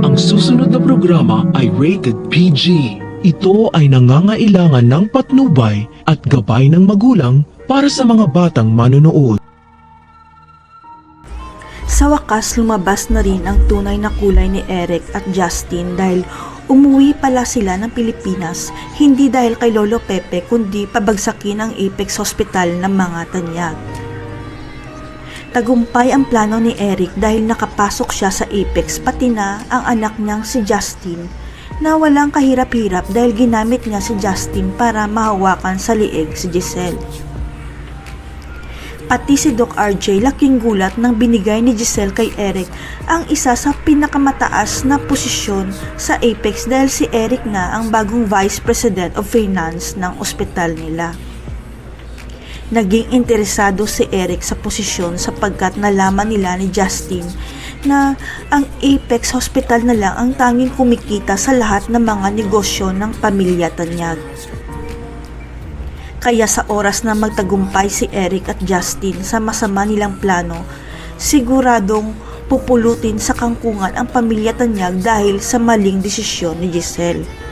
Ang susunod na programa ay rated PG. Ito ay nangangailangan ng patnubay at gabay ng magulang para sa mga batang manonood. Sa wakas, lumabas na rin ang tunay na kulay ni Eric at Justin dahil umuwi pala sila ng Pilipinas, hindi dahil kay Lolo Pepe kundi pabagsakin ang Apex Hospital ng mga tanyag. Tagumpay ang plano ni Eric dahil nakapasok siya sa Apex pati na ang anak niyang si Justin na walang kahirap-hirap dahil ginamit niya si Justin para mahawakan sa liig si Giselle. Pati si Doc RJ laking gulat nang binigay ni Giselle kay Eric ang isa sa pinakamataas na posisyon sa Apex dahil si Eric na ang bagong Vice President of Finance ng ospital nila. Naging interesado si Eric sa posisyon sapagkat nalaman nila ni Justin na ang Apex Hospital na lang ang tanging kumikita sa lahat ng mga negosyo ng pamilya Tanyag. Kaya sa oras na magtagumpay si Eric at Justin sa masama nilang plano, siguradong pupulutin sa kangkungan ang pamilya Tanyag dahil sa maling desisyon ni Giselle.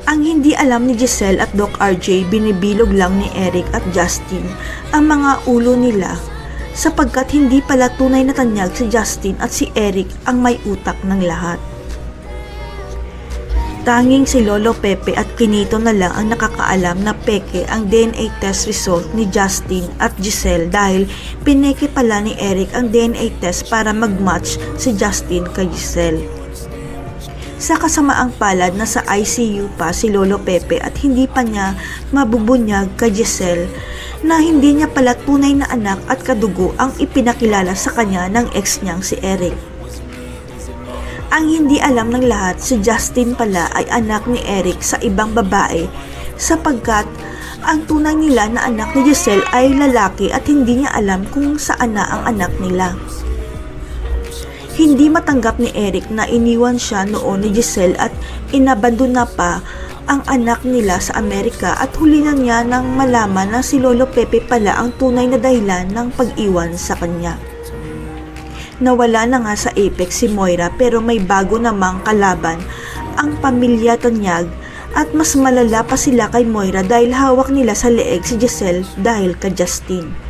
Ang hindi alam ni Giselle at Doc RJ, binibilog lang ni Eric at Justin ang mga ulo nila sapagkat hindi pala tunay na tanyag si Justin at si Eric ang may utak ng lahat. Tanging si Lolo Pepe at Kinito na lang ang nakakaalam na peke ang DNA test result ni Justin at Giselle dahil pineke pala ni Eric ang DNA test para mag-match si Justin kay Giselle. Sa kasamaang palad na sa ICU pa si Lolo Pepe at hindi pa niya mabubunyag kay Giselle na hindi niya pala tunay na anak at kadugo ang ipinakilala sa kanya ng ex niyang si Eric. Ang hindi alam ng lahat, si Justin pala ay anak ni Eric sa ibang babae sapagkat ang tunay nila na anak ni Giselle ay lalaki at hindi niya alam kung saan na ang anak nila. Hindi matanggap ni Eric na iniwan siya noon ni Giselle at inabandona pa ang anak nila sa Amerika at huli na niya nang malaman na si Lolo Pepe pala ang tunay na dahilan ng pag-iwan sa kanya. Nawala na nga sa Apex si Moira pero may bago namang kalaban ang pamilya Tanyag at mas malala pa sila kay Moira dahil hawak nila sa leeg si Giselle dahil kay Justin.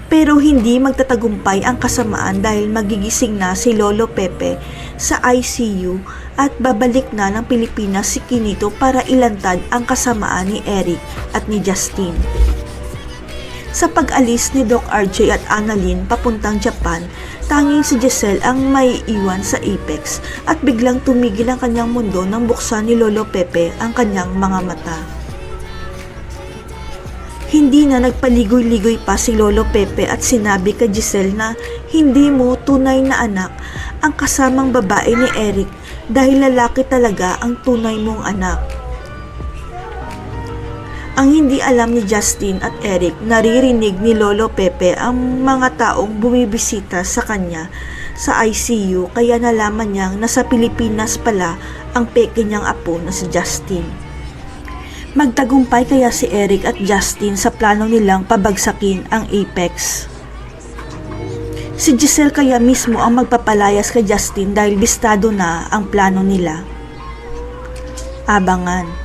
Pero hindi magtatagumpay ang kasamaan dahil magigising na si Lolo Pepe sa ICU at babalik na ng Pilipinas si Kinito para ilantad ang kasamaan ni Eric at ni Justin. Sa pag-alis ni Doc RJ at Annalyn papuntang Japan, tanging si Giselle ang may iwan sa Apex at biglang tumigil ang kanyang mundo nang buksan ni Lolo Pepe ang kanyang mga mata. Hindi na nagpaligoy-ligoy pa si Lolo Pepe at sinabi kay Giselle na hindi mo tunay na anak ang kasamang babae ni Eric dahil lalaki talaga ang tunay mong anak. Ang hindi alam ni Justin at Eric, naririnig ni Lolo Pepe ang mga taong bumibisita sa kanya sa ICU kaya nalaman niyang nasa Pilipinas pala ang peke niyang apo na si Justin. Magtagumpay kaya si Eric at Justin sa plano nilang pabagsakin ang Apex. Si Giselle kaya mismo ang magpapalayas kay Justin dahil bistado na ang plano nila. Abangan.